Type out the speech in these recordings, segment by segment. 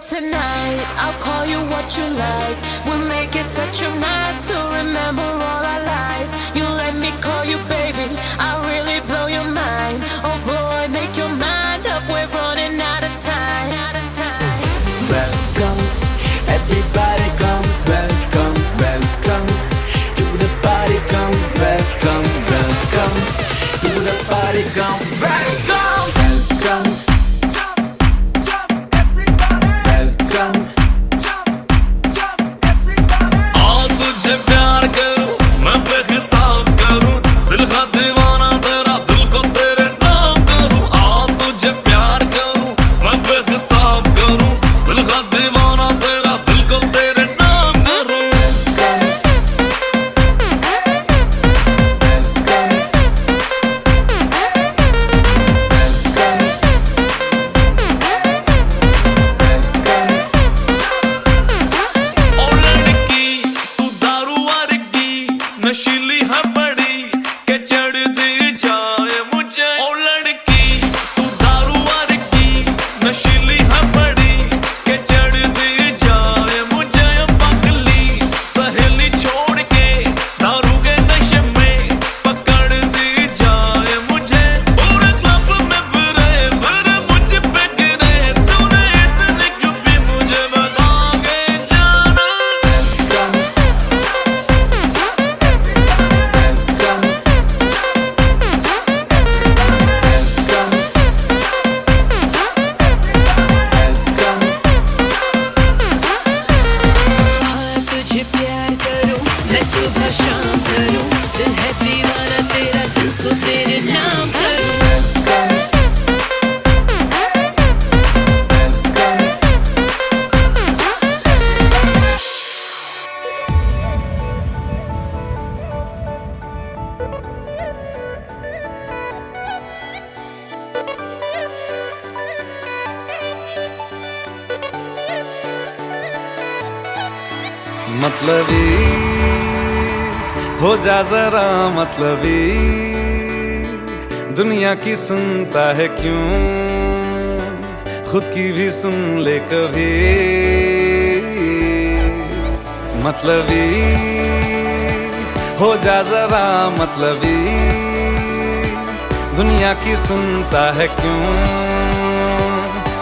tonight. I'll call you what you like. We'll make it such a night to remember all our lives. You let me call you baby, I'll really blow your mind. Oh boy, make your mind up, we're running out of time. Welcome, everybody come, welcome, welcome to the party, come, welcome, welcome to the party, come, welcome, welcome. मतलबी हो जा जरा मतलबी, दुनिया की सुनता है क्यों, खुद की भी सुन ले कभी। मतलबी हो जा जरा मतलबी, दुनिया की सुनता है क्यों,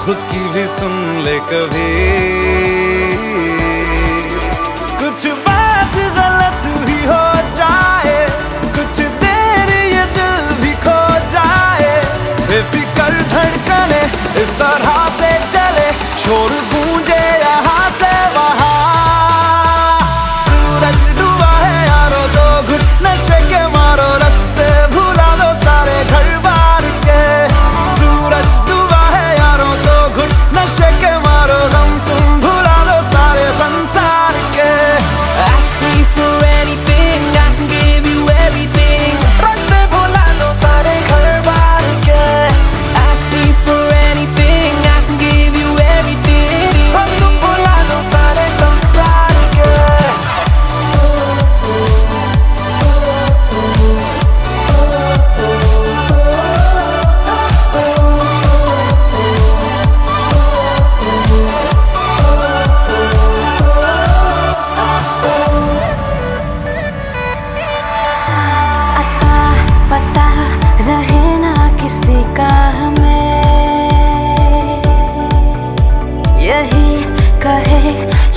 खुद की भी सुन ले कभी। कुछ बात गलत भी हो जाए, कुछ देर ये दिल भी खो जाए, बेफिक्र धड़कने इस तरह से चले, शोर गूंजे यहाँ से वहाँ। सूरज डूबा है यारो, दो घुट नशे के मारो, रास्ते भुला दो सारे घर बार के। सूरज डूबा है यारो, दो घुट नशे के मारो, गम तुम भुला दो सारे संसार के।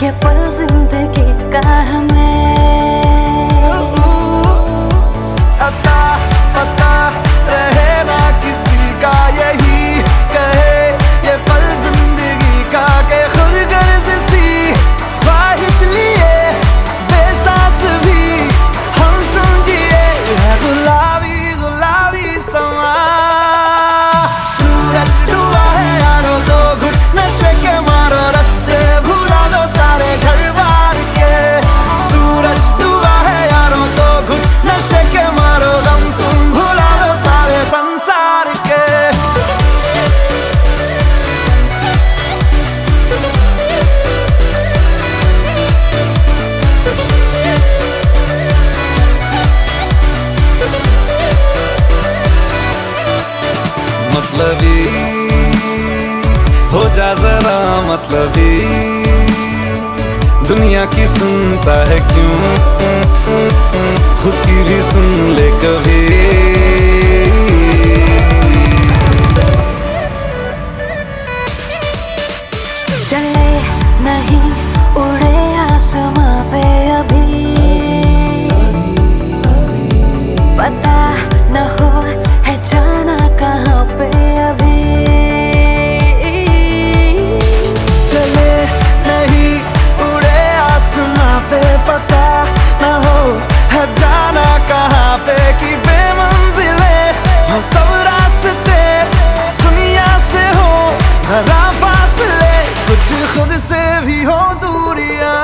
ये पल जिंदगी का हमें अता पता रहे ना किसी का, यही कहे ये पल जिंदगी का, के खुद गर्ज सी ख्वाहिश लिए बेसास भी हम तुम जिए है गुलाबी गुलाबी समा। सूरज डूबा है यारो, दो घुट नशे के मारो, रास्ते भुला दो सारे घर बार के। सूरज डूबा है यारो, दो घुट नशे के मारो, गम तुम भुला दो सारे संसार के। मतलबी हो जा जरा मतलबी दुनिया की सुनता है क्यों, खुद की भी सुन ले कभी। चले नहीं उड़े आसमां पे अभी, पता न हो है जाना कहाँ पे अभी। चले नहीं उड़े आसमां पे, पता न हो है जाना कहाँ पे, कि बेमंजिले हो सब रास्ते, दुनिया से हो जरा फासले, कुछ खुद से भी हो दूरियां।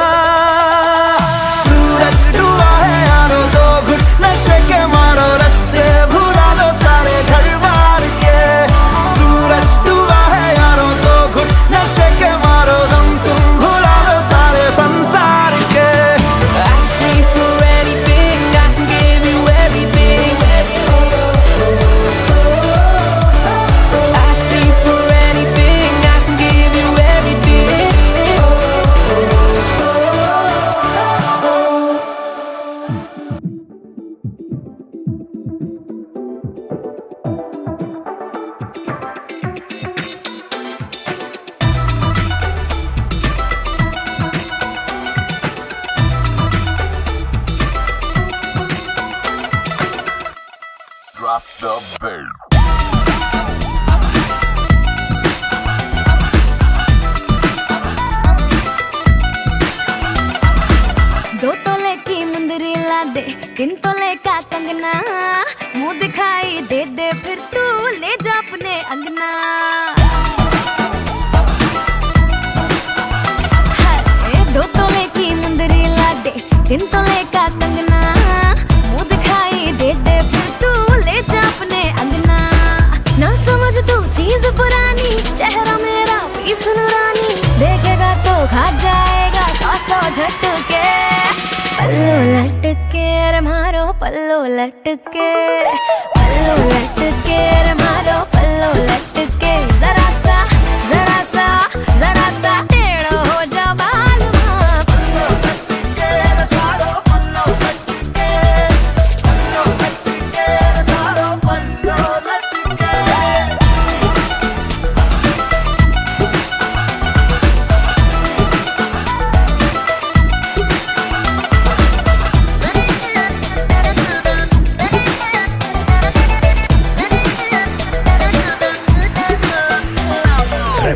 सूरज डूबा है यारो, दो घुट नशे के मारो, रास्ते भुला दो सारे घर बार के। सूरज डूबा है यारो, दो घुट नशे के मारो, गम तुम भुला दो सारे संसार के। Ask me for anything, I can give you everything. Ask me for anything, I can give you everything. दो तोले की मुंदरी ला दे, तीन तोले का कंगना, मुंह दिखाई दे दे फिर तू ले जा अपने अंगना। हाय, दो तोले की मुंदरी ला दे, तीन तोले का कंगना, मुंह दिखाई दे दे फिर तू ले जा अपने अंगना। ना समझ तू चीज पुरानी, चेहरा मेरा पीस नूरानी, देखेगा तो खा जाएगा सौ सौ झटके। पल्लो लटके रे मारो पल्लो लटके, पल्लो लटके रे मारो पल्लो लटके। जरा सा टेढ़ो हो जा बाल माँ, पल्लो लटके रे मारो पल्लो लटके, पल्लो लटके रे मारो पल्लो लटके।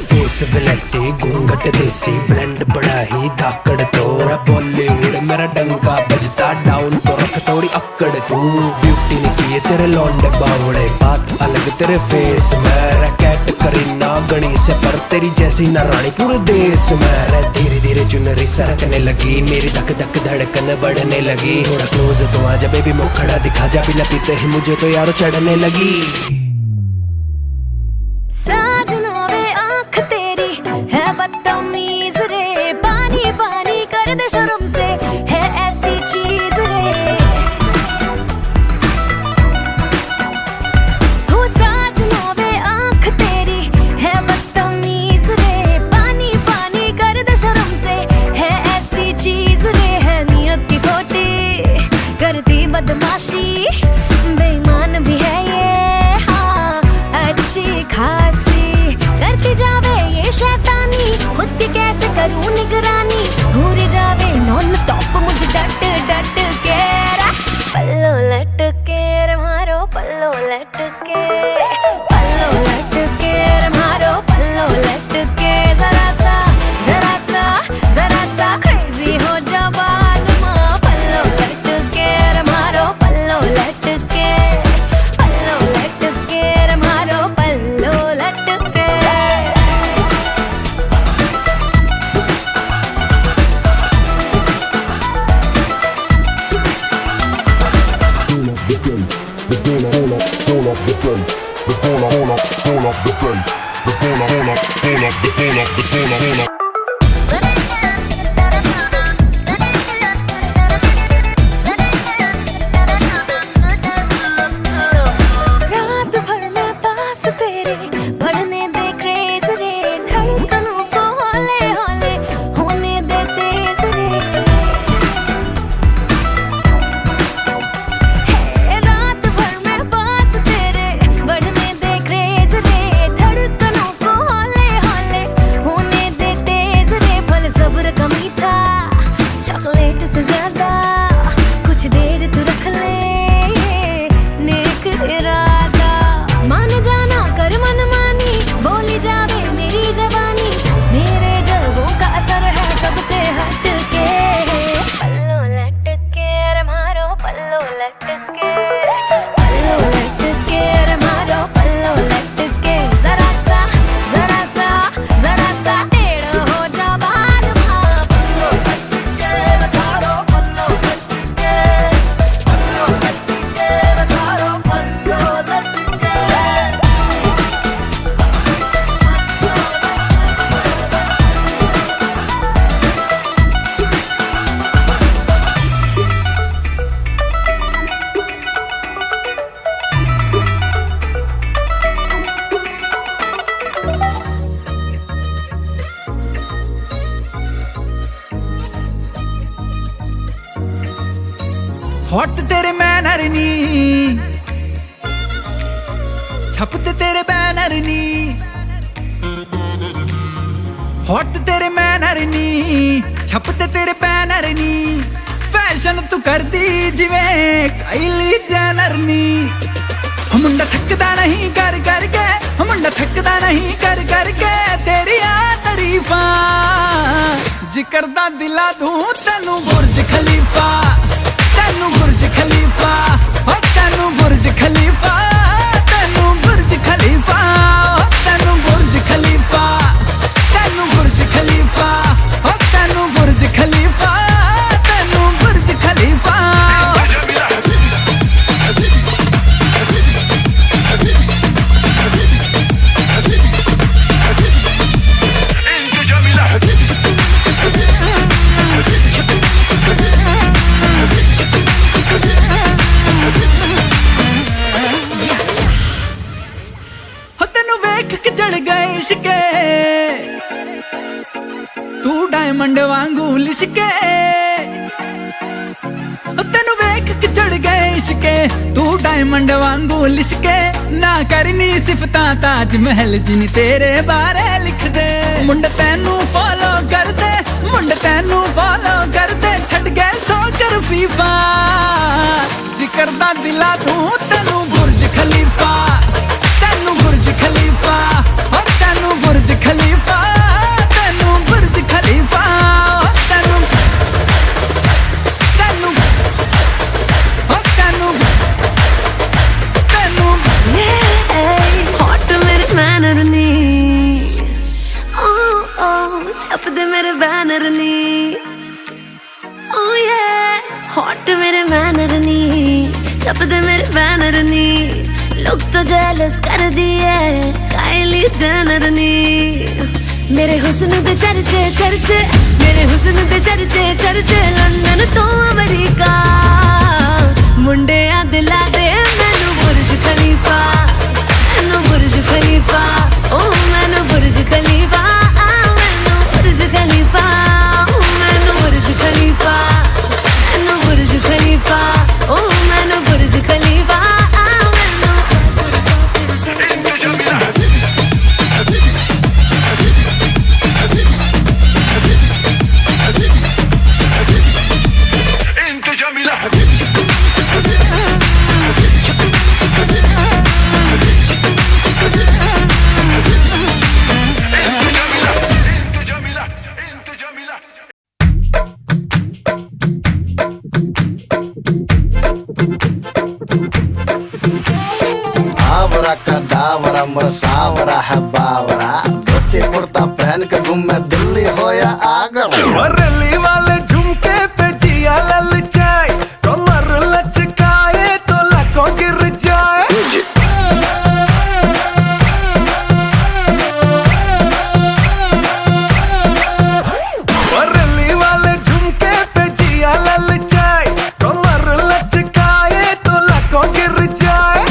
फेस विलेटी घूंघट देसी ब्लेंड बड़ा ही धाकड़, तोरा बॉलीवुड मेरा डंका बजता डाउन तो रख थोड़ी अक्कड़। तू ब्यूटी ने किए तेरे लौंडे बावड़े, बात अलग तेरे फेस में, रैकेट करीना गणी से पर तेरी जैसी ना रानी पूरे देश में। धीरे धीरे चुनरी सरकने लगी, मेरी धक धक धड़कन बढ़ने लगी। थोड़ा क्लोज तो आजा बेबी, मुखड़ा दिखा जा, पिला पीते ही मुझे तो यारो चढ़ने लगी। साजना वे आँख तेरी है बदतमीज रे, पानी पानी कर दे शर्म से है ऐसी चीज रे। हो साजना वे आँख तेरी है बदतमीज रे, पानी पानी कर दे शर्म से है ऐसी चीज रे। है नियत की खोटी करती बदमाशी, बेईमान भी है ये हाँ अच्छी खासी, करती जावे ये शैतानी, खुद की कैसे करूं निगरानी, घूरी जावे नॉन स्टॉप मुझे डट डट के। पल्लो लटके रे मारो पल्लो लटके, पल्लो लटके रे मारो पल्लो लटके। जरा सा क्रेजी हो जा बाल माँ, पल्लो लटके रे मारो पल्लो लटके, पल्लो लटके रे मारो पल्लो लटके। रात भर मैं पास तेरे, बढ़ने दे क्रेज रे, धड़कनों को हॉट तेरे मैनर नी, छपते तेरे बैनर नी, हॉट तेरे मैनर नी, छपते तेरे बैनर नी, फैशन तू कर दी जिवें काइली जेनर नी। मुंडा थकदा नहीं कर करके, मुंडा थकदा नहीं कर करके तेरिया तारीफा, जिक्र दा दिला दूं तेनू बुर्ज खलीफा, तेनू बुर्ज खलीफा, ओ तेनू बुर्ज खलीफा, तेनू बुर्ज खलीफा, ओ तेनू बुर्ज खलीफा, तेनू बुर्ज खलीफा, ओ तेनू बुर्ज खलीफा, तेनू बुर्ज खलीफा। चढ़ गए इश्के तू डायमंड वांगू लिशके, तेनू वेख के चढ़ गए इश्के तू डायमंड वांगू लिशके, ना करनी सिफतां ताज महल जिनी तेरे बारे लिख दे। मुंड तेनू फॉलो कर दे, मुंड तेनू फॉलो कर दे, छड़ गए सो कर फीफा, जिक्र दा दिला दूं तेनू बुर्ज खलीफा, तेनू बुर्ज खलीफा, और तेनू बुर्ज खलीफा, तेनू बुर्ज खलीफा, तेनू तेनू तेनू तेनू हॉट मेरे मैनर नी, ओ छपदे मेरे बैनर नी, ओ ये हॉट मेरे मैनर नी, छपदे मेरे बैनर नी, लोग तो जेलस कर दिए काइली जेनर नी। मेरे हुस्न दे चर्चे चर्चे, मेरे हुस्न दे चर्चे चर्चे, लंदन तो अमेरिका, मुंडे आ दिला दे मैनू बुर्ज खलीफा, मैनू बुर्ज खलीफा, ओ मैनू बुर्ज खलीफा, मैनू बुर्ज खलीफा, मैनू बुर्ज खलीफा, मैनू बुर्ज खलीफा, ओ मैनू बुर्ज खलीफा। कदावरा मसावरा है बावरा, धोती कुर्ता पहन के घूमे दिल्ली हो या आगरा। रली वाले झुमके पे जिया ललचाए, कमर लचकाए तो लाखों गिर जाए। रली वाले झुमके पे जिया ललचाए, कमर लचकाए तो लाखों गिर जाए।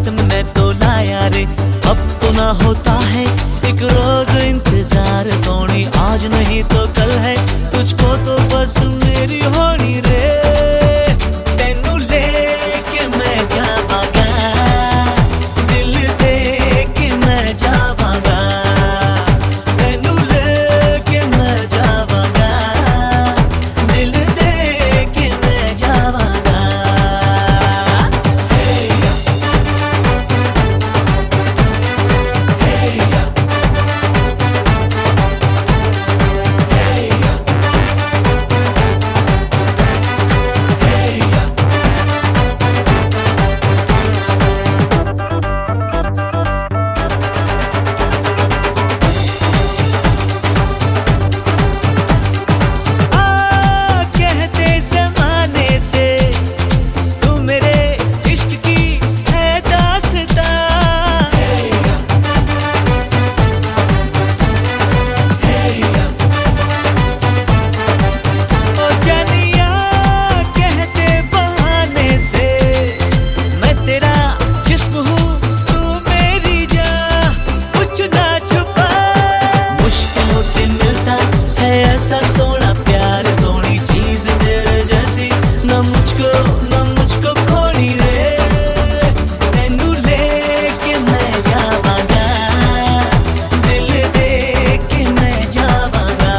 हाथ में मैं तो लाया रे। अब तो ना होता है एक रोज इंतजार सोनी, आज नहीं तो कल है तुझको तो बस मेरी होनी रे। तेनू लेके मैं जावांगा, दिल दे के मैं जावांगा। तेनू लेके मैं जावांगा, दिल दे के मैं जावांगा। कहते ज़माने से तू मेरे इश्क की है दास्तां। ओ जानिया कहते बहाने से मैं तेरा जिस्म हूँ तू मेरी जान, कुछ ना छुपा। मुश्किलों से मिलता है ऐसा सोना प्यार, सोनी चीज तेरे जैसी न मुझको खोनी रे। तेनू लेके मैं जावांगा, दिल दे के मैं जावांगा।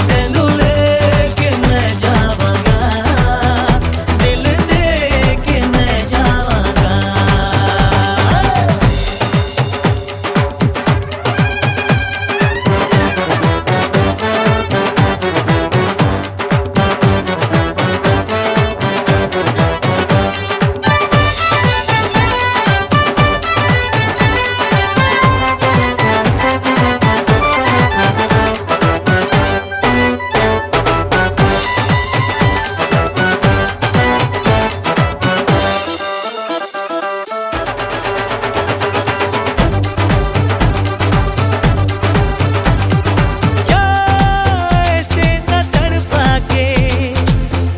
तेनू लेके मैं जावांगा, दिल दे के मैं जावांगा। ऐसे न तड़पा के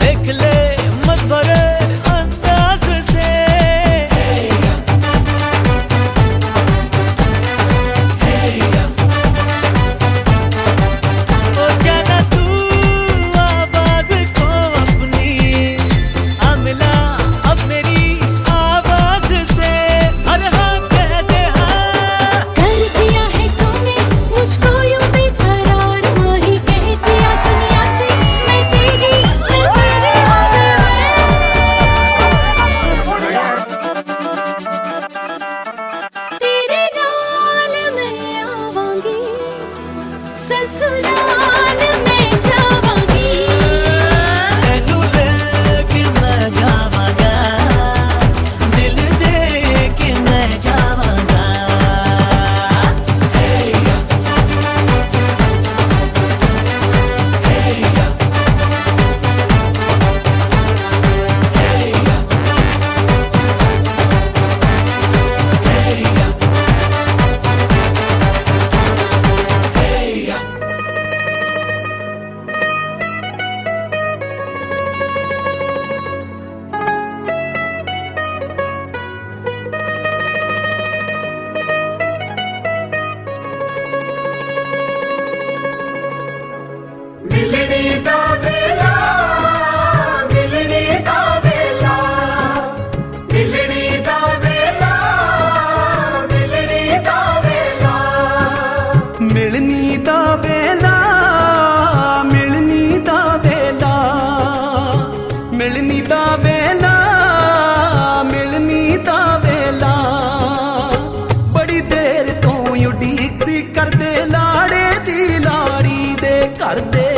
देख ले मत भरे अंदाज से। ओ जाना तू आवाज को अपनी, आ मिला अब मेरी आवाज से। अरे हाँ कह दे हाँ। कर दिया है तूने मुझको यूं बेकरार, वही कह दिया दुनिया से मैं तेरी हो गई। तेरे नाल मैं आवांगी, ससुराल में जावांगी। तेनू लेके मैं जावांगा, दिल दे के मैं जावांगा। ਮਿਲਣੀ ਦਾ ਵੇਲਾ, ਮਿਲਣੀ ਦਾ ਵੇਲਾ, ਮਿਲਣੀ ਦਾ ਵੇਲਾ, ਮਿਲਣੀ ਦਾ ਵੇਲਾ। ਬੜੀ ਦੇਰ ਤੋਂ ਉਡੀਕ ਸੀ ਕਰਦੇ ਲਾੜੇ ਦੀ ਲਾੜੀ ਦੇ ਘਰ ਦੇ।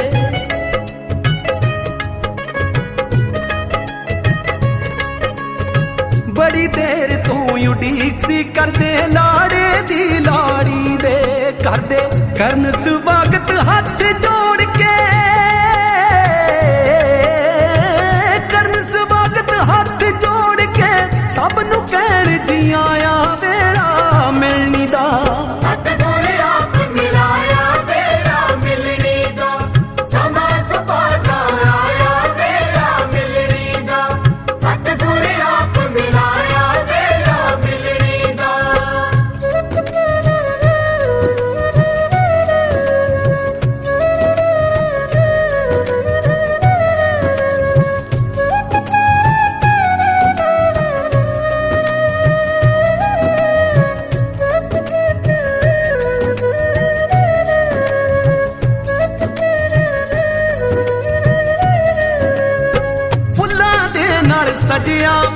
ਬੜੀ ਦੇਰ ਤੋਂ ਉਡੀਕ ਸੀ ਕਰਦੇ ਲਾੜੇ ਦੀ ਲਾੜੀ ਦੇ ਘਰ ਦੇ। ਕਰਨ ਸਵਾਗਤ ਹੱਥ ਜੋੜ ਕੇ, ਕਰਨ ਸਵਾਗਤ ਹੱਥ ਜੋੜ ਕੇ ਸਭ ਨੂੰ ਕਹਿਣ ਜੀ ਆਇਆ ਵੇਲਾ ਮਿਲਣੀ ਦਾ। ਸਤਿਗੁਰ ਆਪ ਮਿਲਾਇਆ ਵੇਲਾ ਮਿਲਣੀ ਦਾ, ਸਮਾਂ ਸੁਭਾਗਾ ਆਇਆ ਵੇਲਾ ਮਿਲਣੀ ਦਾ। ਸਤਿਗੁਰ ਆਪ ਮਿਲਾਇਆ ਵੇਲਾ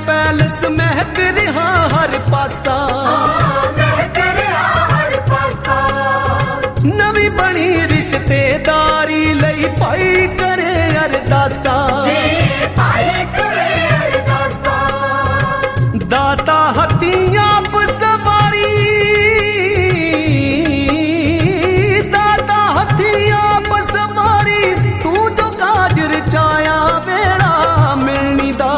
पैलेस महक रहा हर पासा, नवी बनी रिश्तेदारी लई पाई करे अरदासा, दाता हथियां सवारी, दाता हथियां सवारी, तू जो काज रचाया वेड़ा मिलनी दा,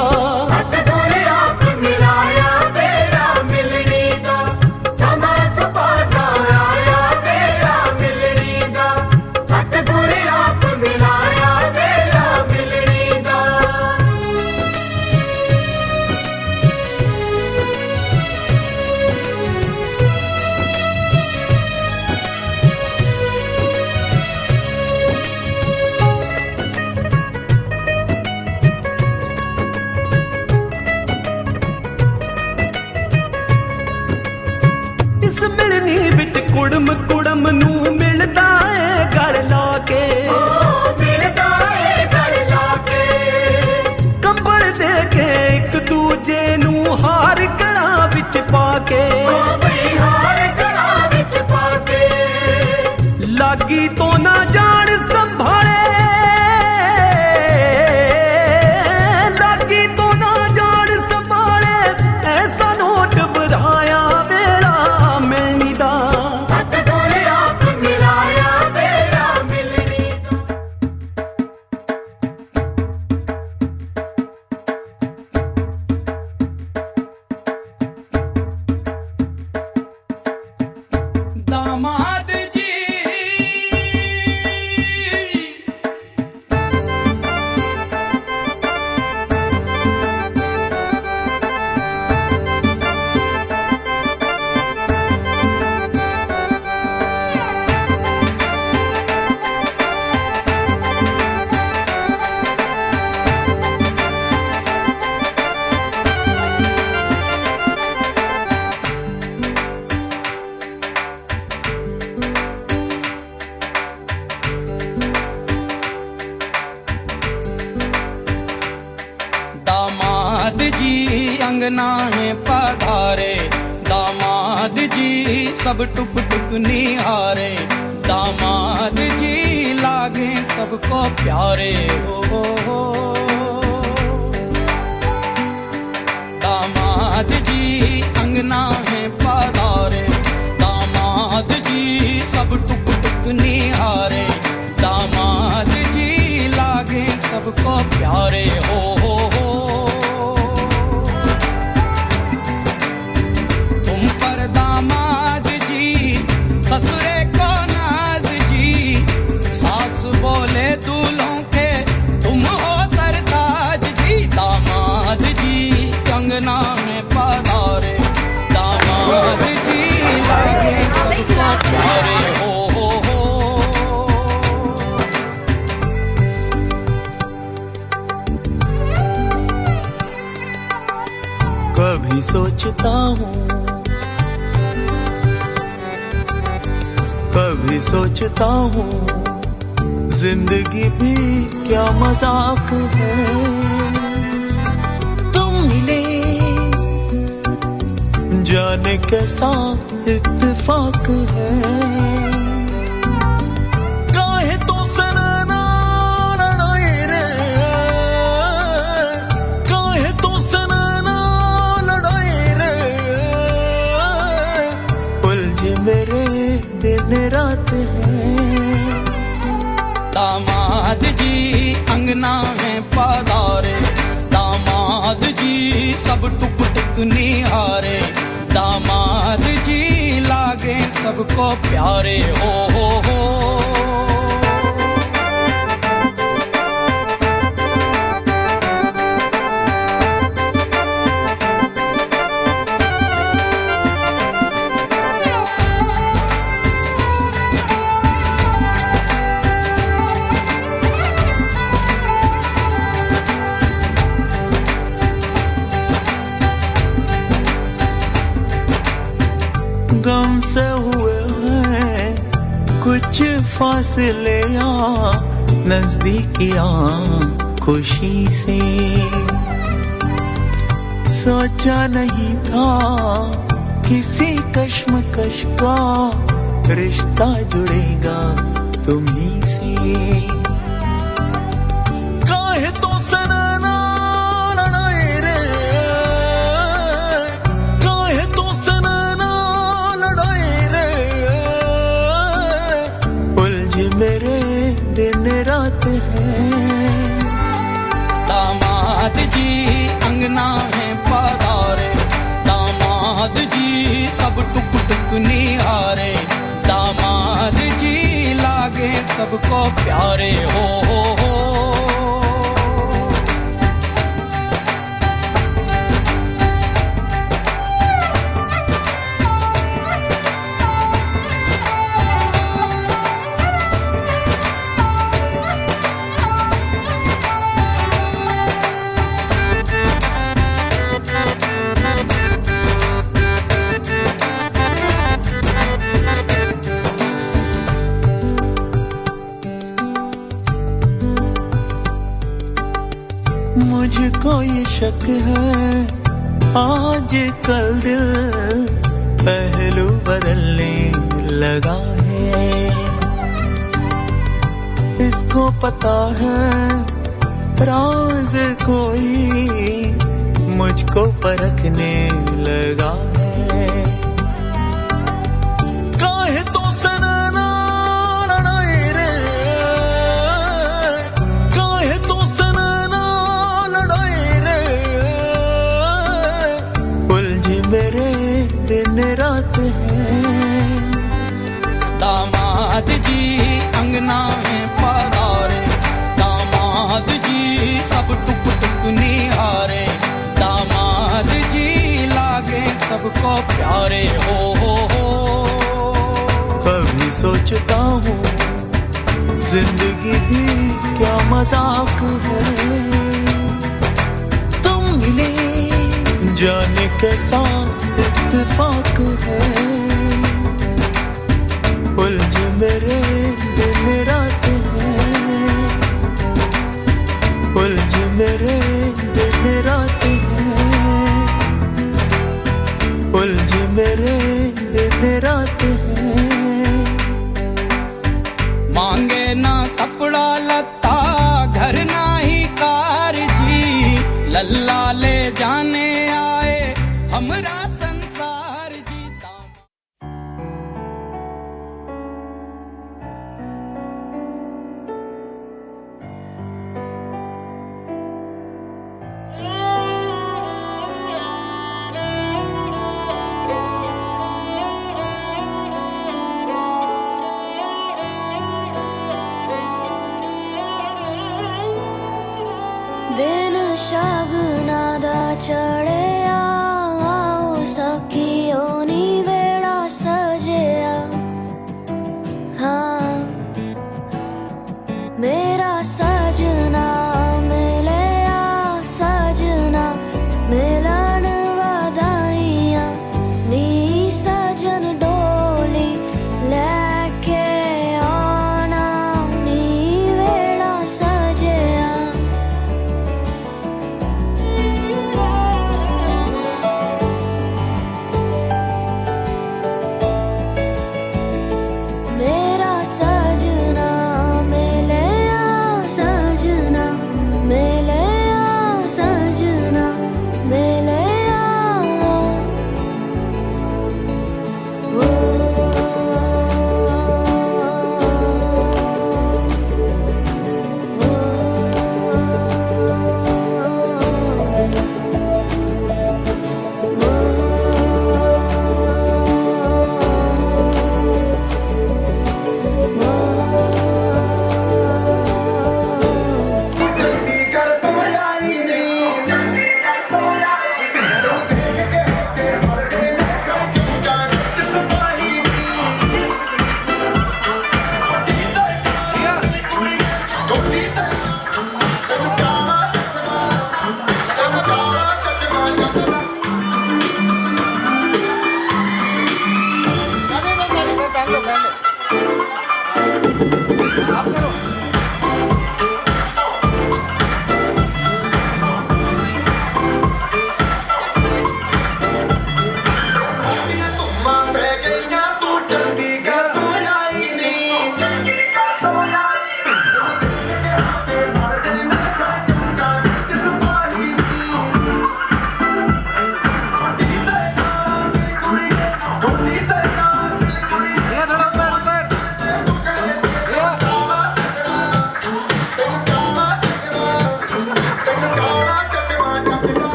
इस मिलनी बिच कुड़म कुड़म नू मिलदा है गल लाके, कंबल दे के एक दूजे नू हार गला बिच पाके, लागी तो ना जान संभाले, लागी तो ना जान संभाले, ऐसा नोट बराया दामाद जी। दामाद जी अंगना में पधारे, दामाद जी सब टुक टुक निहारे, दामाद जी लागे सबको प्यारे हो, दामाद जी अंगना में पधारे, दामाद जी सब टुक टुक निहारे, दामाद जी लागे सबको प्यारे हो। तुम पर दामाद जी ससुरे को नाज जी, सास बोले दूल्हों के तुम हो सरताज जी, दामाद जी कंगना में पधारे, दामाद जी लागे सबको प्यारे हो। कभी सोचता हूँ, कभी सोचता हूँ, जिंदगी भी क्या मजाक है, तुम मिले जाने कैसा इत्तेफाक है, काहे तो सनना लड़ाई रे, काहे तो सनना लड़ाई रे, उलझे मेरे दिन रात है। दामाद जी अंगना में पधारे, दामाद जी सब टुक टुक निहारे, दामाद जी लागे सबको प्यारे हो। गम से हुए हैं कुछ फासले नजदीकियां, खुशी से सोचा नहीं था किसी कश्मकश का रिश्ता जुड़ेगा तुम्हीं से। काहे तो सनना लड़ाए रे, काहे तो सनना लड़ाए रे, उलझे मेरे दिन रात हैं। दामाद जी अंगना है पधारे, दामाद जी सब टुक टुक निहारे, दामाद जी लागे सबको प्यारे हो। मुझको ये शक है आज कल दिल पहलू बदलने लगा है। इसको पता है राज कोई मुझको परखने लगा है। काहे तो सनना लड़ाए रे, काहे तो सनना लड़ाए रे, उलझे मेरे दिन रात हैं। दामाद जी अंगना में पधारे, दामाद जी सब टुक टुक निहारे, दामाद जी लागे सबको प्यारे हो। कभी सोचता हूँ जिंदगी भी क्या मजाक है, तुम मिले जाने कैसा इत्तेफाक है, उलझे मेरे दिन रात हैं, उलझे मेरे दिन रात हैं, उलझे मेरे दिन रात हैं। मांगे ना कपड़ा लत्ता घर ना ही कार जी, लल्ला ले जाने आए हमरा संसार जी। दिन शगना दा चढ़िया, आओ सखियो नी वेड़ा सजिया। हाँ मेरा सजना मिलया, सजना मिलन वधाइया, नी सजन डोली लेके आना, नी वेड़ा सजिया।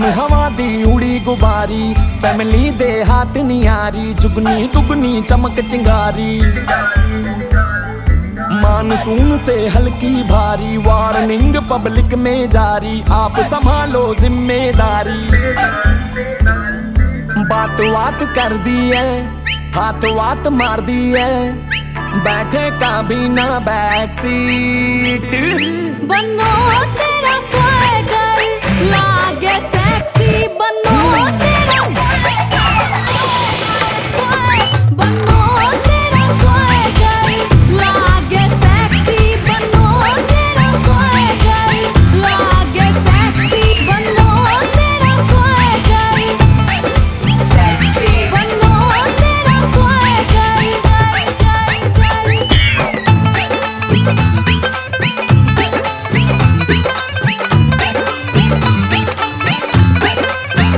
मन हवा दी उड़ी गुबारी, फैमिली दे हाथ नियारी, जुगनी दुगनी चमक चिंगारी। मानसून से हल्की भारी, वार्निंग पब्लिक में जारी, आप संभालो जिम्मेदारी। बात बात कर दी है, हाथ वात मार दी है, बैठे का भी ना बैक सीट। बनो तेरा स्वैगर लागे सेक्सी, बनो तेरा बनो तेरा स्वैगर लागे सेक्सी, बनो तेरा स्वैगर लागे सेक्सी, बनो तेरा स्वैगर सेक्सी, बनो तेरा स्वैगर।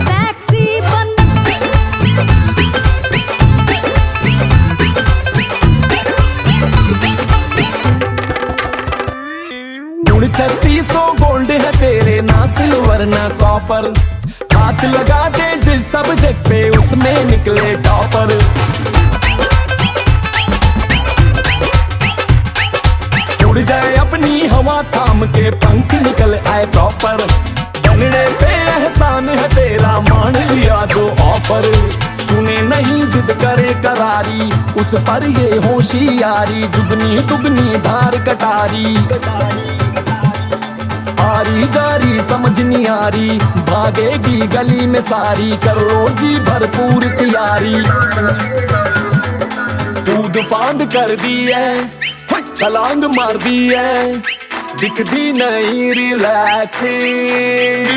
टैक्सी बन गुण 3600 गोल्ड है तेरे, ना सिल्वर ना कॉपर। हाथ लगा दे जिस सब्जेक्ट पे उसमें निकले टॉपर। उड़ जाए अपनी हवा थाम के, पंख निकल आए प्रॉपर। बनने पे एहसान है तेरा, मान लिया जो ऑफर। सुने नहीं जिद करे करारी, उस पर ये होशियारी, जुगनी दुगनी धार कटारी। आरी जारी समझ नहीं आ रही, भागेगी गली में सारी, कर लो जी भरपूर तैयारी। कूद फांद कर दी है, छलांग मार दी है, दिखती नहीं रिलैक्सिंग।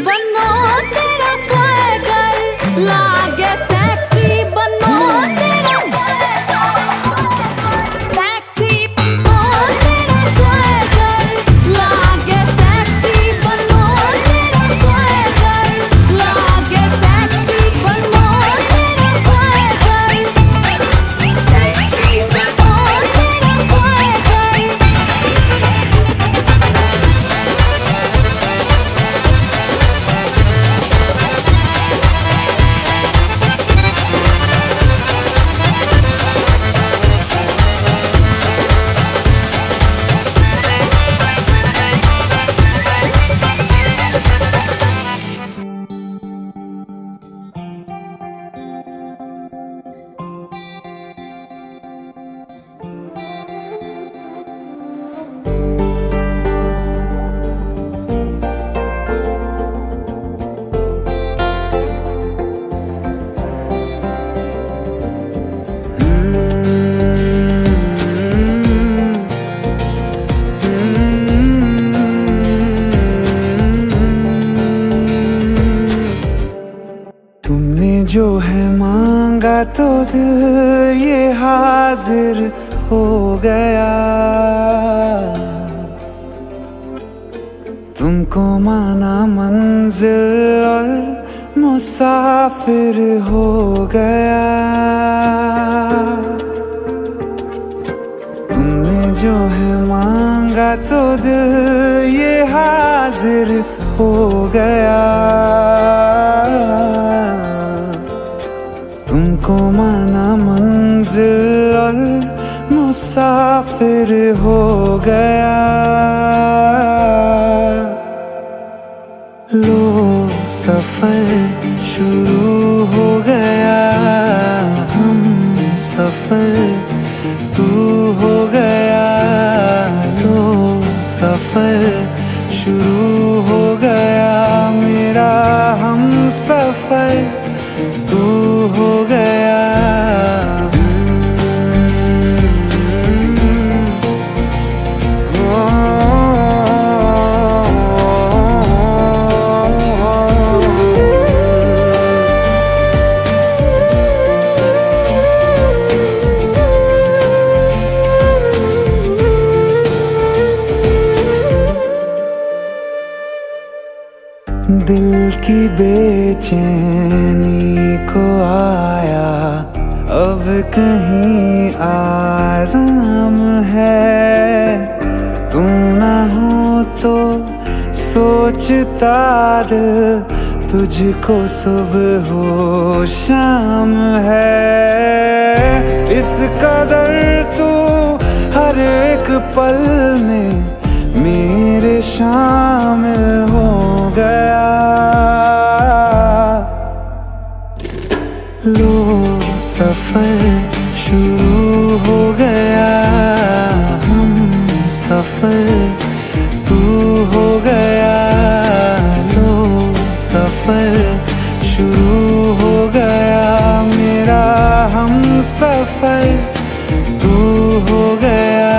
बनो तेरा स्वैगर लागे सेक्सी, बनो तेरा टैक्सी, बनो तेरा स्वैगर लागे सेक्सी, बनो तेरा स्वैगर लागे सेक्सी, बनो तेरा स्वैगर सेक्सी, बनो तेरा स्वैगर। तुमने जो है मांगा तो दिल ये हाजिर हो गया। तुमको माना मंजिल और मुसाफिर हो गया। तुमने जो है मांगा तो दिल ये हाजिर हो गया। तुमको माना मंजिल और मुसाफिर हो गया। लो सफर शुरू हो गया, हम सफर तू हो गया। लो सफर शुरू हो गया, मेरा हम सफर तू हो गया। दिल की बेचैनी को आया अब कहीं आराम है। तू ना हो तो सोचता दिल तुझको सुबह हो शाम है, इस कदर तू हर एक पल में मेरे शामिल हो गया। लो सफर शुरू हो गया, हम सफर तू हो गया। लो सफर शुरू हो गया, मेरा हम सफर तू हो गया।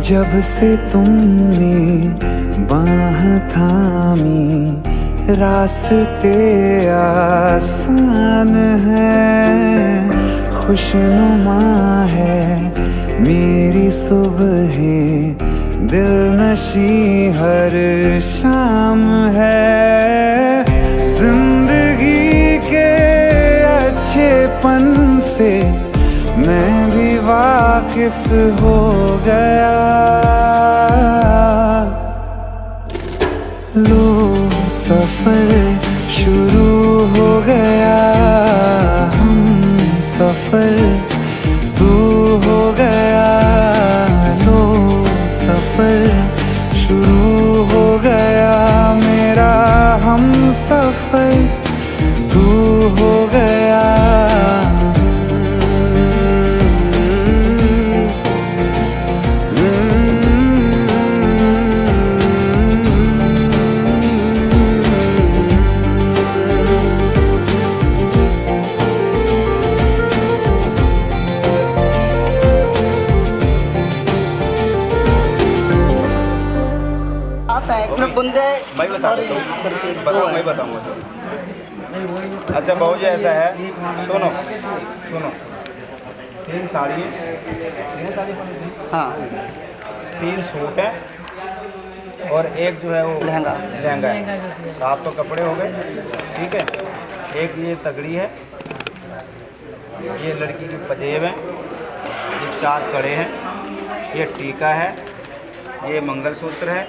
जब से तुमने बाह थामी, रास्ते आसान हैं, खुशनुमा है मेरी सुबहें, दिलनशी हर शाम है। जिंदगी के अच्छेपन से मैं भी वाकिफ हो गया। लो सफर शुरू हो गया, हम सफर तू हो गया। लो सफर शुरू हो गया, मेरा हम सफर तू हो गया। मैं बताऊंगा। अच्छा बहू जी ऐसा है, सुनो सुनो, 3 साड़ी है, हाँ 3 सूट है और एक जो है वो लहंगा है। 7 तो कपड़े हो गए, ठीक है। एक ये तगड़ी है, ये लड़की की पजेब है, ये 4 कड़े हैं, ये टीका है, ये मंगलसूत्र है,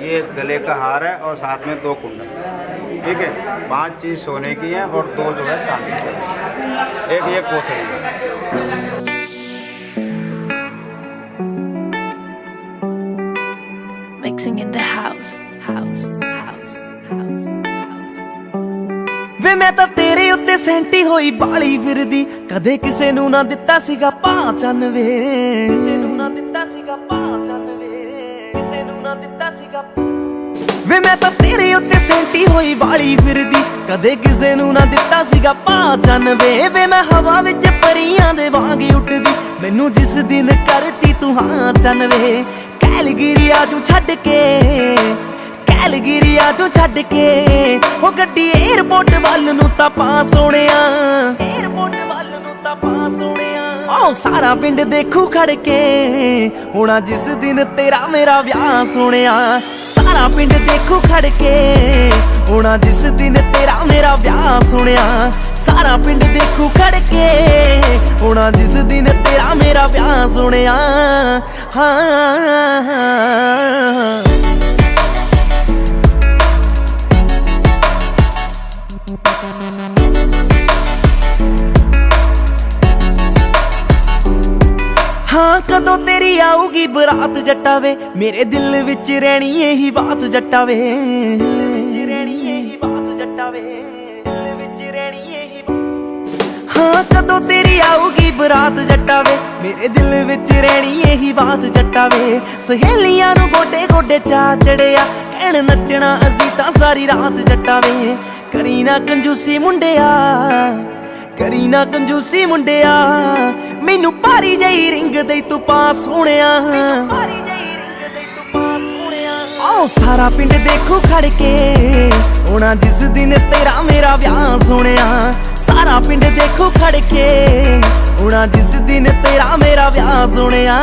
ये गले का हार है और साथ में 2 कुंडल, ठीक है। 5 चीज़ सोने की है और 2 जो है चांदी की। एक ये कोथरी है। Mixing in the house, house, house, house, house. वे मैं ਤਾਂ ਤੇਰੇ ਉੱਤੇ ਸੈਂਟੀ ਹੋਈ ਬਾਲੀ ਫਿਰਦੀ, ਕਦੇ ਕਿਸੇ ਨੂੰ ਨਾ ਦਿੱਤਾ ਸੀਗਾ ਪਹਿਚਾਨ ਵੇ, ਕਿਸੇ ਨੂੰ ਨਾ ਦਿੱਤਾ ਸੀਗਾ ਪਹਿਚਾਨ ਵੇ, ਕਿਸੇ ਨੂੰ ਨਾ ਦਿੱਤਾ ਸੀਗਾ। ਵੇ ਮੈਂ ਤਾਂ ਤੇਰੇ ਉੱਤੇ ਸੈਂਟੀ ਹੋਈ ਬਾਲੀ ਫਿਰਦੀ, ਕਦੇ ਕਿਸੇ ਨੂੰ ਨਾ ਦਿੱਤਾ ਸੀਗਾ ਪਹਿਚਾਨ ਵੇ। ਵੇ ਮੈਂ ਹਵਾ ਵਿੱਚ ਪਰੀਆਂ ਦੇ ਵਾਂਗ ਉੱਡਦੀ, ਮੈਨੂੰ ਜਿਸ ਦਿਨ ਕਰਤੀ ਤੂੰ ਹਾਂ ਚੰਨ ਵੇ। ਕੈਲਗਰੀਆ ਤੂੰ ਛੱਡ ਕੇ, ਕੈਲਗਰੀਆ ਤੂੰ ਛੱਡ ਕੇ, ਉਹ ਗੱਡੀ ਏਅਰਪੋਰਟ ਵੱਲ ਨੂੰ ਤਾਂ ਪਾ ਸੋਹਣਿਆ, ਏਅਰਪੋਰਟ ਵੱਲ ਨੂੰ ਤਾਂ ਪਾ ਸੋਹਣਿਆ। ਉਹ ਸਾਰਾ ਪਿੰਡ ਦੇਖੂ ਖੜ ਕੇ, ਹੋਣਾ ਜਿਸ ਦਿਨ ਤੇਰਾ ਮੇਰਾ ਵਿਆਹ ਸੋਹਣਿਆ। ਸਾਰਾ ਪਿੰਡ ਦੇਖੂ ਖੜ ਕੇ, ਹੋਣਾ ਜਿਸ ਦਿਨ ਤੇਰਾ ਮੇਰਾ ਵਿਆਹ ਸੋਹਣਿਆ। ਸਾਰਾ ਪਿੰਡ ਦੇਖੂ ਖੜ ਕੇ, ਹੋਣਾ ਜਿਸ ਦਿਨ ਤੇਰਾ ਮੇਰਾ ਵਿਆਹ ਸੋਹਣਿਆ। ਹਾਂ हाँ कदों तेरी आऊगी बरात जट्टा वे, मेरे दिल विच रहनी यही बात जट्टा वे, रहनी यही बात जट्टा वे, दिल विच रहनी यही। हाँ कदों तेरी आऊगी बरात जट्टा वे, मेरे दिल विच रहनी यही बात जट्टा वे। सहेलियां नू गोडे गोडे चा चढ़िया, कहण नचना असी तां सारी रात जट्टा वे। करी ना कंजूसी मुंडिया, करी ना कंजूसी मुंडिया, मैनू भारी जही रिंग दई तू पा सोहणिया, भारी जही रिंग दई तू पा सोहणिया। आओ सारा पिंड देखू खड़ के, होना जिस दिन तेरा मेरा विआह सोहणिया। सारा पिंड देखू खड़ के, होना जिस दिन तेरा मेरा ब्याह सुनिया।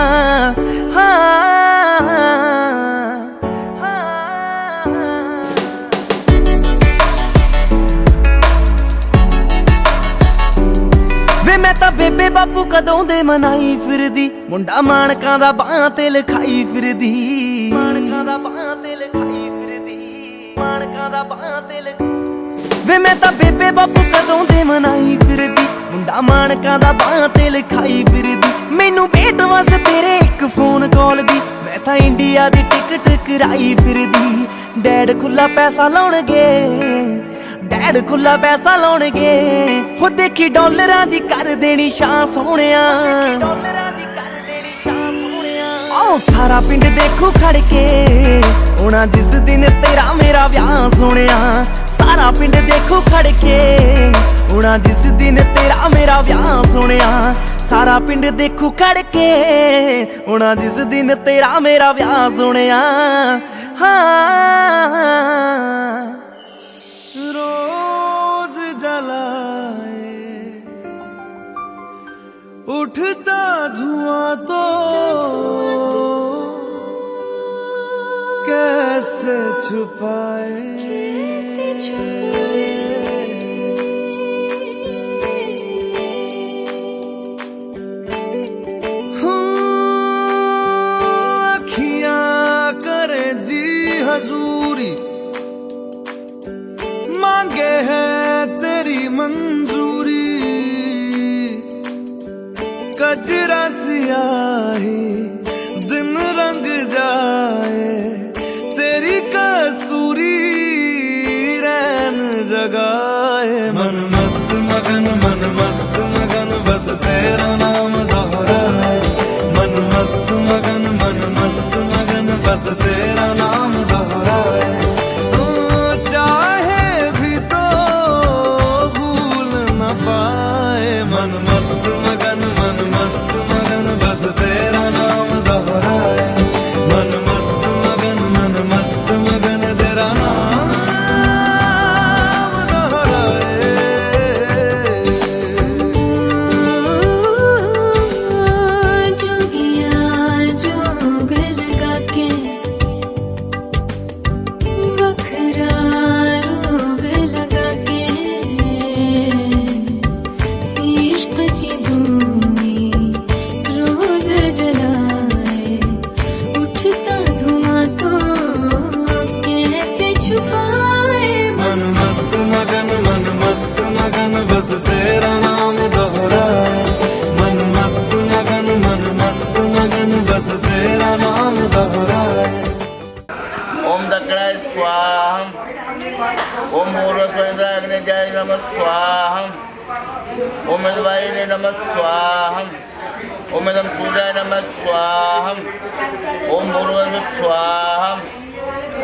वे मैं तां बेबे बापू कदों दे मनाई फिरदी, मुंडा माणकां दा बाहां ते लिखाई फिरदी, माणकां दा बाहां ते लिखाई फिरदी, माणकां दा बाहां ते वे मैं तां बेबे बापू कदों दे मनाई फिरदी, मुंडा माणकां दा बाहां ते लिखाई फिरदी। मैनू भेट वस तेरे एक फोन कॉल दी, मैं तां इंडिया दी टिकट कराई फिरदी। डैड खुला पैसा लाउणगे, डैड खुला पैसा लाउणगे, हो देखी डॉलरां दी कर देनी शां सोहणिया, डॉलरां दी कर देनी शां सोहणिया। आओ सारा पिंड देखू खड़ के, होना जिस दिन तेरा मेरा ब्याह सुनिया। सारा पिंड देखो खड़ के, होना जिस दिन तेरा मेरा ब्याह सुनिया। सारा पिंड देखो खड़ के, होना जिस दिन तेरा मेरा ब्याह सुनिया। हाँ रोज जलाए उठता धुआं तो कैसे छुपाए, अखियां करे जी हजूरी, मांगे है तेरी मंजूरी। कजरा सियाही दिन रंग जाए, तेरी कस्तूरी रैन जगाए। मन मस्त मगन बस तेरा नाम दोहराए। मन मस्त मगन बस तेरा नाम दोहराए। चाहे भी तो भूल न पाए। मन मस्त मगन बस तेरा नाम दोहराए। मन मस्त मगन तेरा नाम दोहराए। जोगिया जोग लगा के बखरा रोग लगा के, इश्क की भूमि रोज जलाए, उठता धुआं तो कैसे छुपाए। मन मस्त मगन बस तेरा नाम दोहराए। मन मस्त मगन बस तेरा नाम दोहराए। ओम दक्षिणाय स्वाहम, ओम पूर्वस्वराग्निजाय नमः स्वाहम, ओम मृदवायिने नमः स्वाहम, ओम इदं सूर्याय नमः स्वाहम, ओम भूर्भुवः स्वाहम,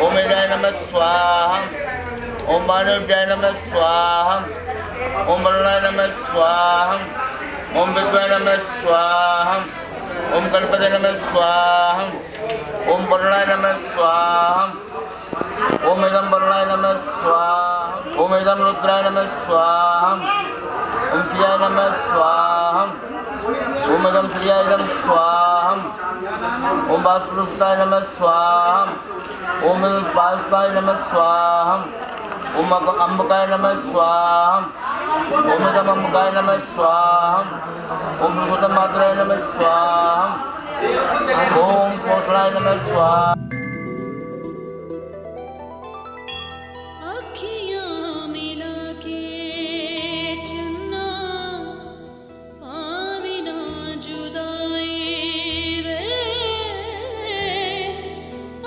ओम इदाय नमः स्वाहम, ओम मानव्याय नमः स्वाहम, ओम वरुणाय नमः स्वाहम, ओम विद्वाय नमः स्वाहम, ओम गणपते नमः स्वाहम, ओम वरुणाय नमः स्वाहम, ओम इदं वरुणाय नमः स्वाहम, ओम इदं रुद्राय नमः स्वाहम, ओम श्रियाय नमः स्वाहम, ओम इदं श्रियाय स्वाहम, ओम वासुपुरुषाय नमः स्वाहम, ओम वासुपाय नमः स्वाहम, ओम अंबकाय नमः स्वाहम, ओम इदं अंबकाय नमः स्वाहम, ओम भृगुतं मातराय नमः स्वाहम, ओम कोशलाय नमः स्वाहा। अखियां मिला के चन्ना पावे ना जुदाई वे,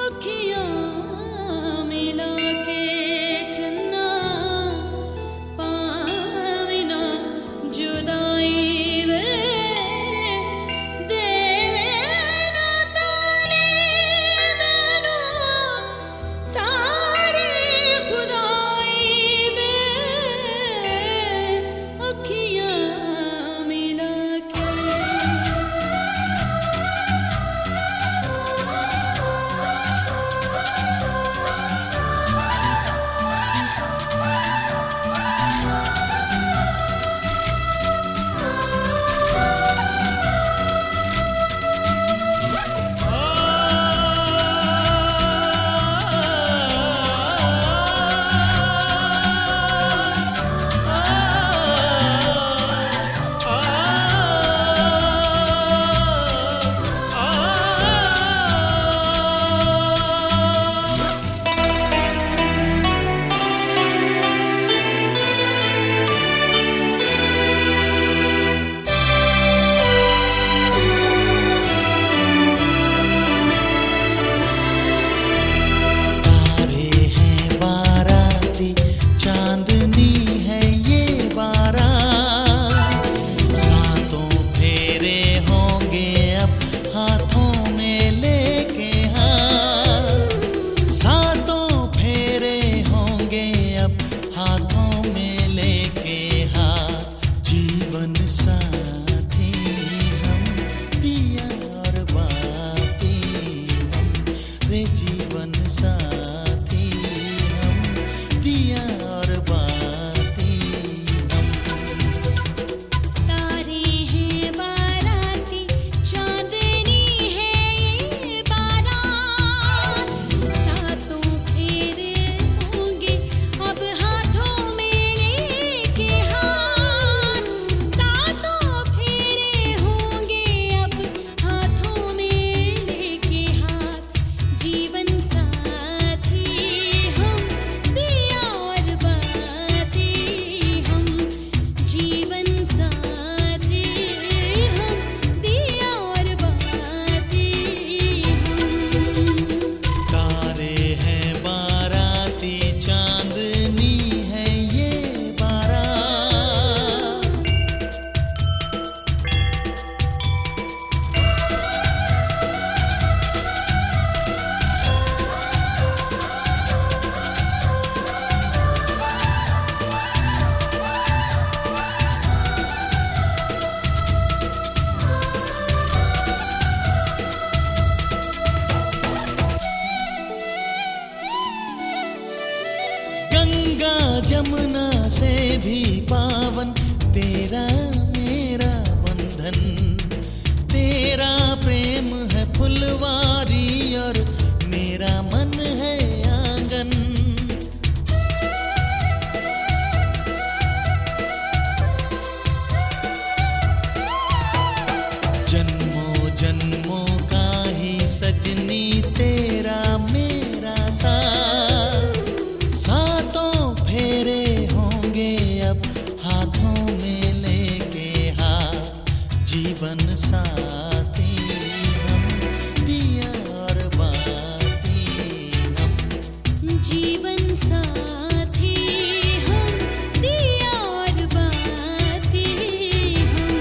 अखियां मिला के चन्ना पावे ना जुदाई वे, देवे ना ताने पावन तेरा मेरा बंधन, तेरा प्रेम है फुलवारी और मेरा मन है आंगन। जन्मों जन्मों का ही सजनी तेरा मेरा साथ, सातों फेरे होंगे अब हाथों में लेके हाथ, जीवन साथी हम दिया और बाती हम। जीवन साथी हम दिया और बाती हम।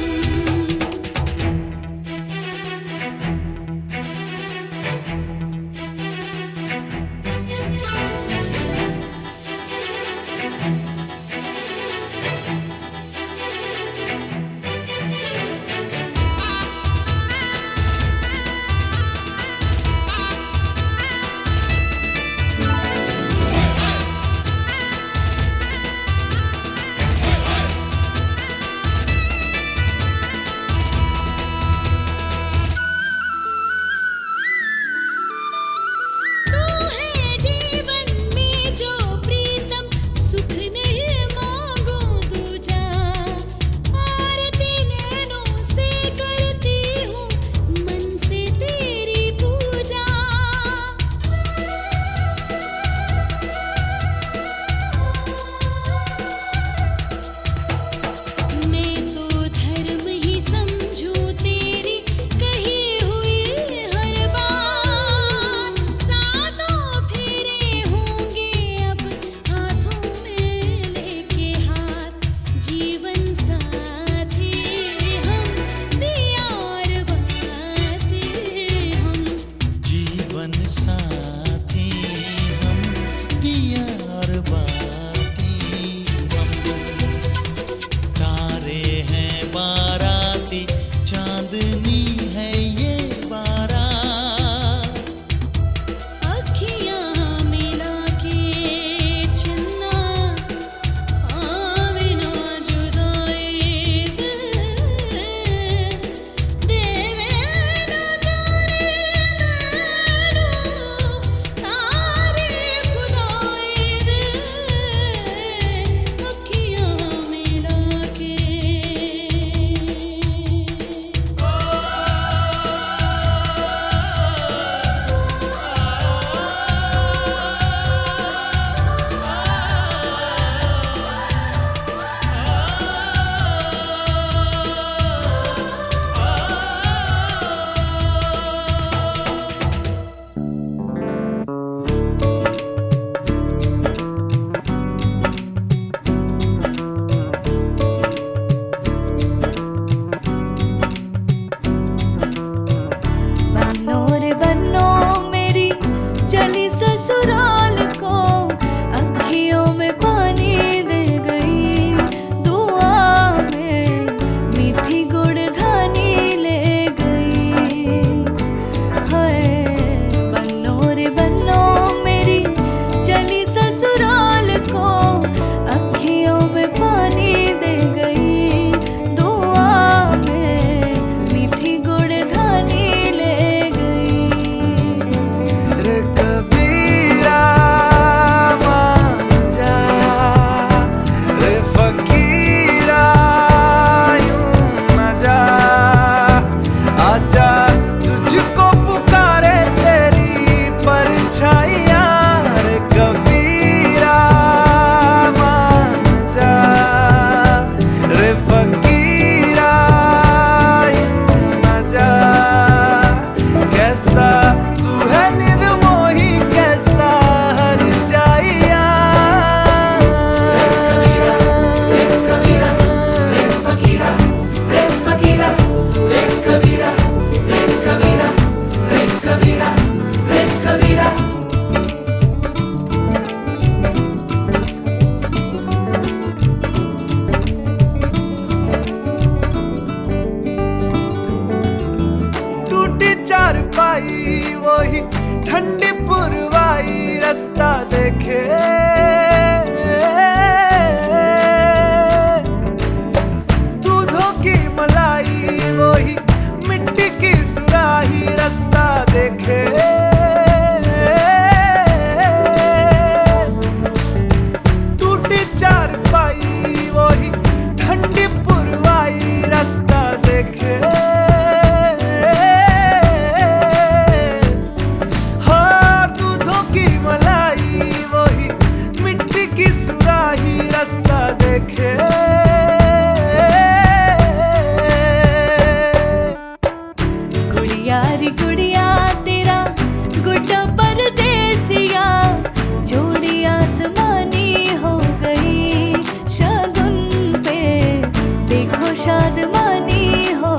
शादमानी हो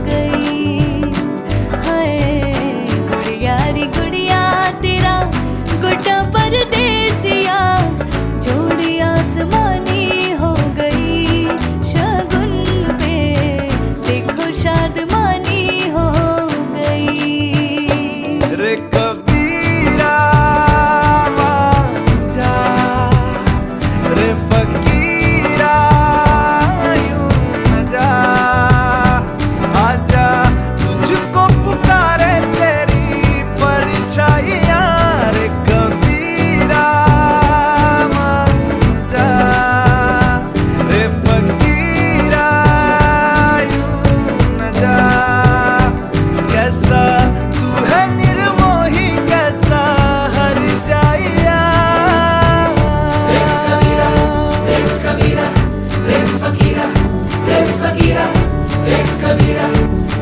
गई। हाय गुड़िया रे गुड़िया तेरा गुड्डा परदेसिया, जोड़ी आसमानी हो गई। शगुन पे देखो शादमानी हो गई। रे कबीरा जा, रे फकीरा यूं न जा, आजा तुझको पुकारे तेरी परछाइयाँ। रे कबीरा जा, रे फकीरा यूं न जा। कैसा तू है निर्मोही, कैसा हर जाइया। रे कबीरा, रे कबीरा, रे फकीरा, रे फकीरा, रे कबीरा,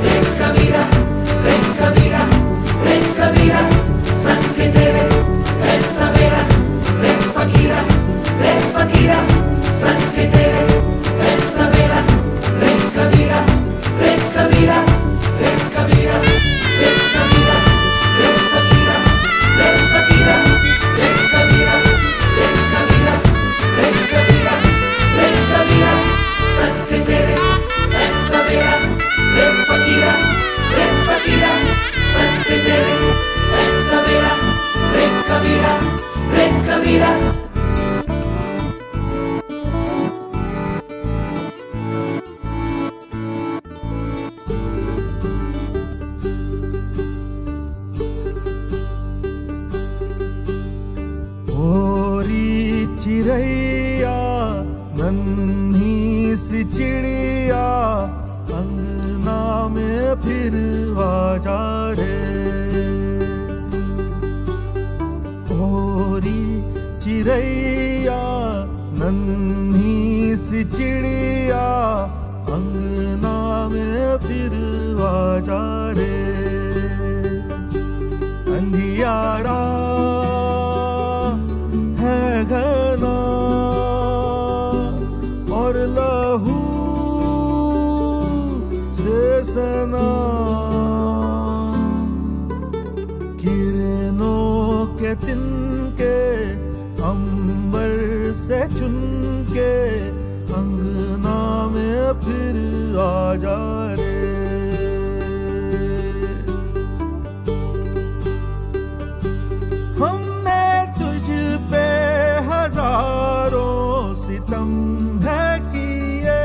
रे कबीरा, रे कबीरा, रे कबीरा, संग तेरे है सवेरा। रे फकीरा, रे फकीरा, संग तेरे है सवेरा। रे कबीरा, रे कबीरा, रे कबीरा, रे कबीरा, रे फकीरा, रे फकीरा, रे कबीरा, रे कबीरा, रे कबीरा, रे कबीरा, संग तेरे है सवेरा। रे फकीरा, रे फकीरा, संग तेरे है सवेरा। रे कबीरा, रे कबीरा। ओरी चिड़ैया नन्ही सी चिड़िया, अंगना में फिर आजा रे। ओरी चिड़ैया नन्ही सी चिड़िया, अंगना में फिर आजा रे। अंधियारा है घना और लहू से सना, किरणों के तिनके अंबर से चुनके, अंगना में फिर आजा रे। हमने तुझ पे हजारों सितम है किए,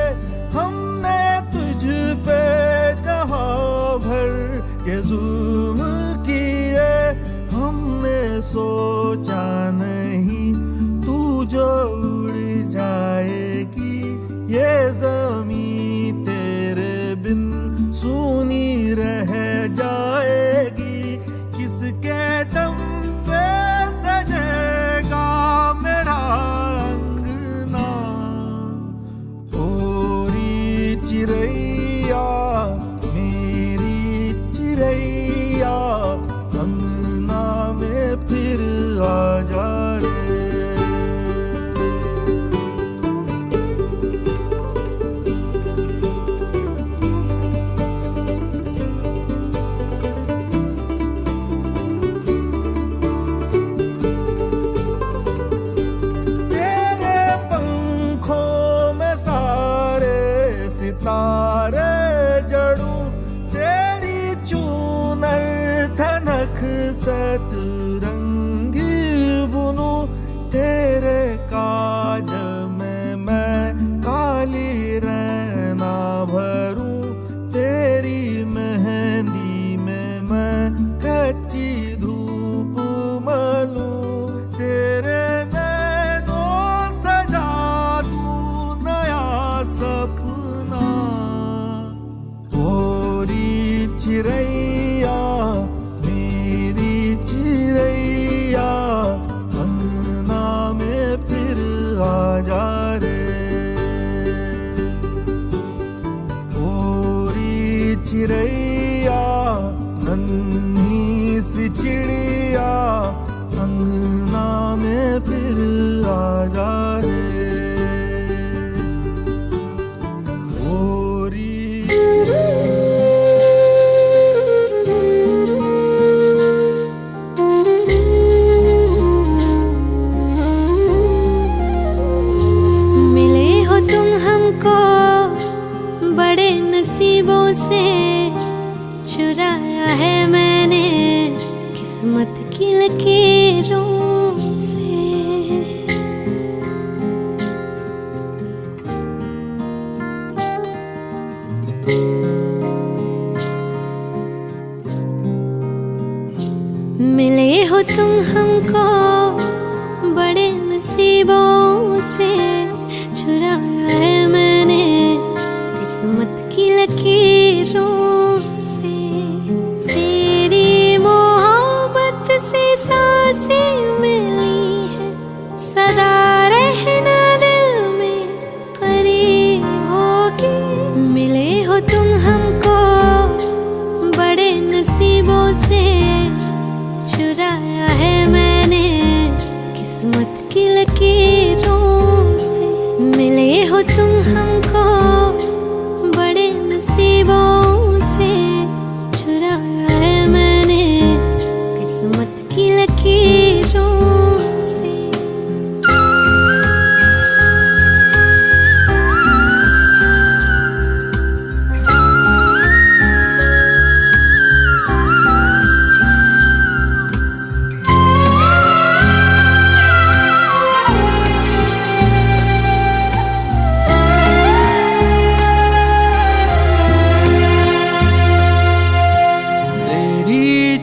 हमने तुझ पे जहां भर के जुल्म किए। हमने सोचा नहीं तू जो उड़ जाएगी, ये ज़मीं तेरे बिन सूनी रह जाएगी। किसके दम पे सजेगा मेरा अंगना। ओरी चिड़ैया मेरी चिड़ैया, अंगना में फिर आजा रे। तारे जड़ू तेरी चूनर धनक सतरंगी बुनू, तेरे काजल में मैं काली रहना भरूं, तेरी मेहंदी में मैं कच्ची धूप मलूं। तेरे नैनों सजा दूं नया सपना। ओरी चिड़ैया मेरी चिड़ैया, अंगना में फिर आजा रे। ओरी चिड़ैया नन्ही सी चिड़िया, अंगना में फिर आजा रे। ओ लकीरों से। मिले हो तुम हमको बड़े नसीबों से, चुराया है मैंने किस्मत की लकीरों से। तेरी मोहब्बत से सांसें मिली है, सदा रहना दिल में करीब होगी। मिले हो तुम हमको बड़े नसीबों से, चुराया है मैंने किस्मत की लकीरों से। मिले हो तुम हमको बड़े नसीबों से, चुराया है मैंने किस्मत की लकीरों से।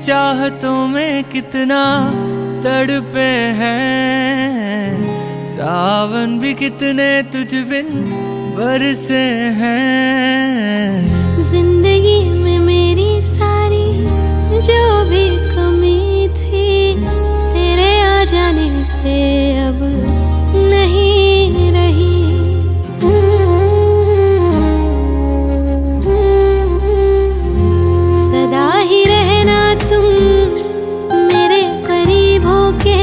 चाहतों में कितना तड़पे हैं, सावन भी कितने तुझ बिन बरसे हैं। जिंदगी में मेरी सारी जो भी कमी थी, तेरे आ जाने से अब नहीं रही। सदा ही रहना तुम मेरे करीब होके,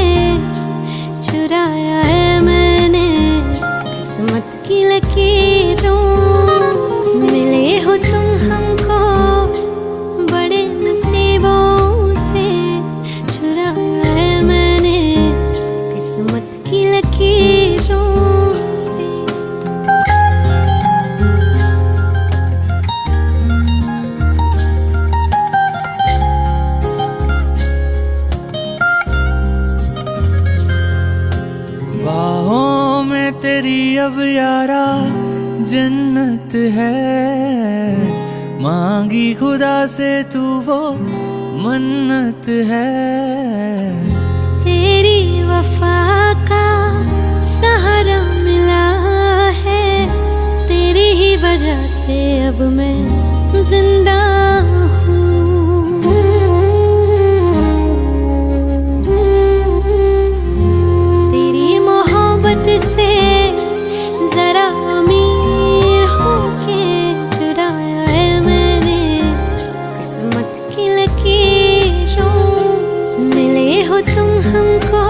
चुराया है मैंने किस्मत की लकीरों से। मिले हो तुम हमको बड़े नसीबों से, चुराया है मैंने किस्मत की लकीरों से। बाहों में तेरी अब यारा जन्नत है, मांगी खुदा से तू वो मन्नत है। तेरी वफा का सहारा मिला है, तेरी ही वजह से अब मैं जिंदा हूँ। तेरी मोहब्बत से जरा अमीर होके, चुराया है मैंने किस्मत की लकीरों से। मिले हो तुम हमको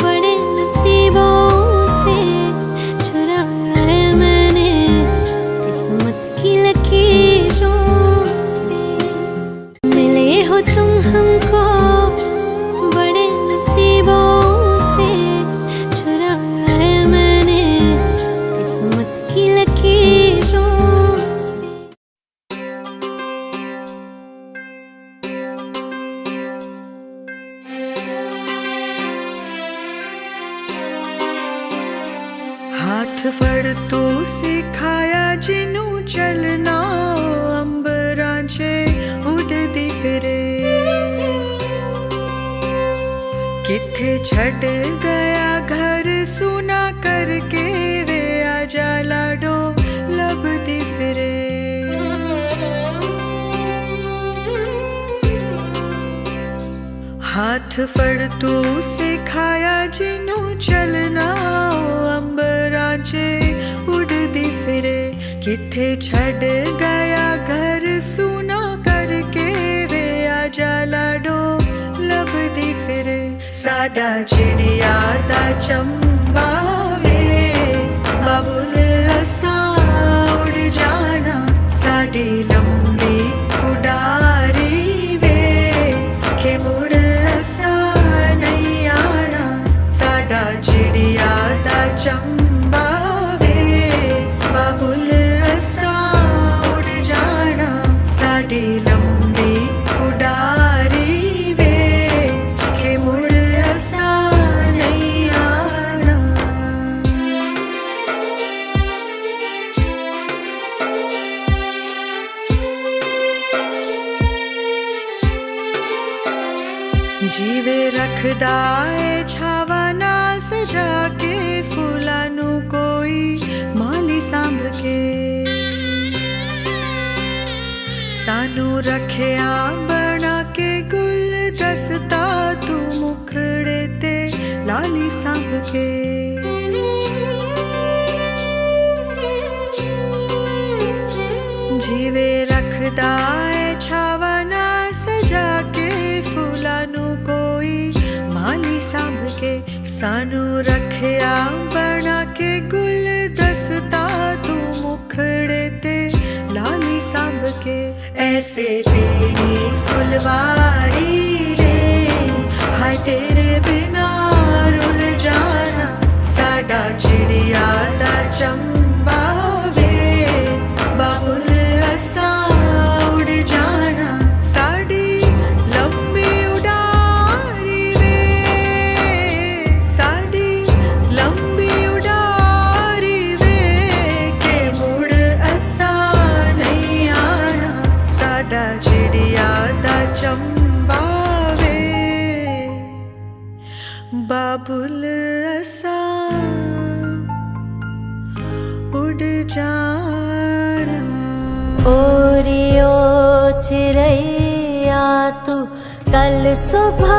बड़े नसीबों से, चुराया है मैंने किस्मत की लकीरों से। मिले हो तुम हमको बड़े नसीबों से, चुराया है मैंने किस्मत की लकीरों से। हाथ फड़ तो सिखाया जिनू चलना, अंबरां च उड़दी फिरे। किथे छड़ गया घर सुना करके, वे आजा लाडो लभदी फिरे। हाथ फड़ तू सिखाया जिनू चलना, अंबरां च उड़दी फिरे। किथे छड़ गया घर सुना करके, वे आजा लाडो लभदी फिरे। साडा चिड़िया दा चंबा वे, बबुल असां उड़ जाना। साडी लंबी उडारी वे, के मुड़ असां नहीं आना। साडा चिड़िया दा चंबा वे, बबुल असां उड़ जाना। साडी लंबी उडारी वे, जीवे रखदा ए छावा ना सजा के फूलां नू कोई माली सांभ के सानू रखिया बना के गुलदस्ता तू मुखड़े ते लाली सांभ के जीवे रखदा ए छावा ना सजा के फूलां नू कोई माली सांभ के सानू रखिया बना के गुलदस्ता तू मुखड़े ते लाली सांभ के ऐसे तेरी फुलवारी रे हाय तेरे बिना रुल जाना साडा चिड़िया दा चंबा वे बाबुल असा उड़ जाना साड़ी लंबी उड़ारी वे साड़ी लंबी उड़ारी वे के मुड़ असा नहीं आना साडा चिड़िया दा चंबा वे बाबुल असा उड़ जाना ओरियो चिड़ैया तू कल सुबह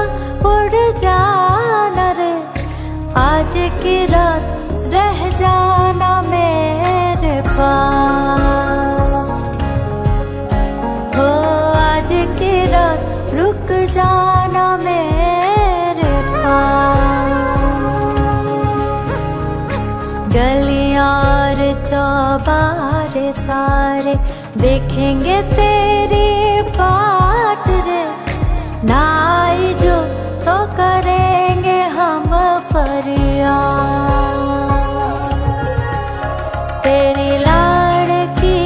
उड़ जाना रे आज की रात रह जाना मेरे पास हो आज की रात रुक जाना मेरे पास गलियां और चौबारे सारे देखेंगे तेरी बाट रे ना आई जो तो करेंगे हम फरियाद तेरी लाड़की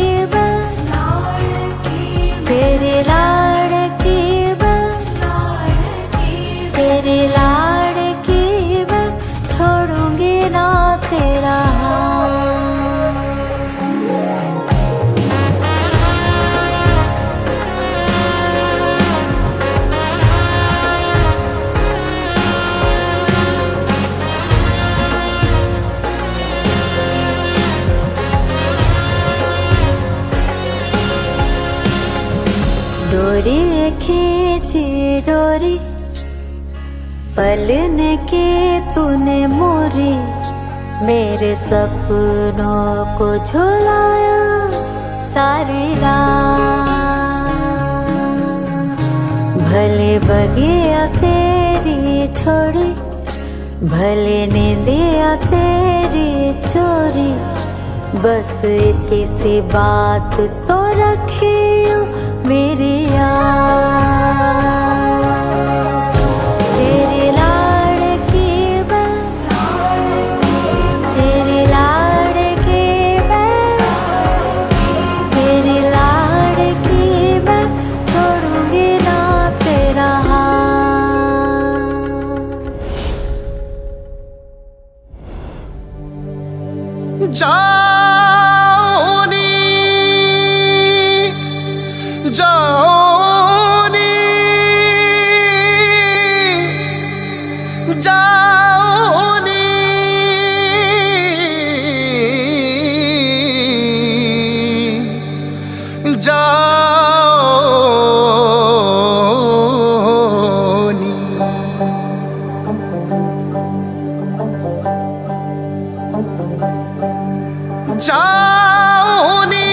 तेरी लाड़की तेरी लाड़की छोड़ूंगी ना तेरा हाथ डोरी खींची डोरी पलने की तूने मोरी मेरे सपनों को झुलाया सारी रात भले बगिया तेरी छोड़ी भले नींदिया तेरी चोरी बस इतनी सी बात तो रखियो मेरी याद तेरी लाड़की तेरी लाड़की तेरी लाड़की छोड़ूंगी ना तेरा हाथ जाओनी जाओनी जाओनी जाओनी जाओनी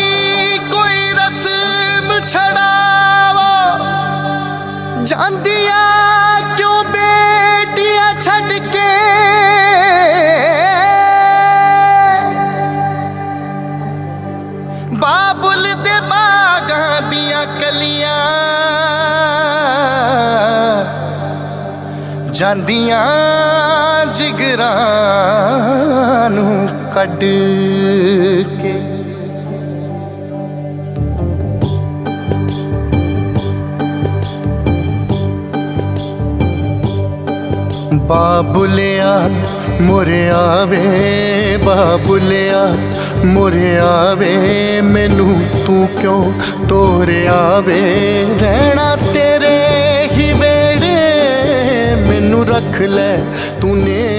कोई रस्म छड़ावा जांदिया क्यों बेटियां छड़ के बाबुल दे बागां दियां कलियां जांदियां जिगरां नू कड के बाबुलिया मोरे आवे बाबुलिया मोरे आवे मैनू तू क्यों तोरे आवे रहना तेरे ही बेड़े मैनू रख ले तू नेड़े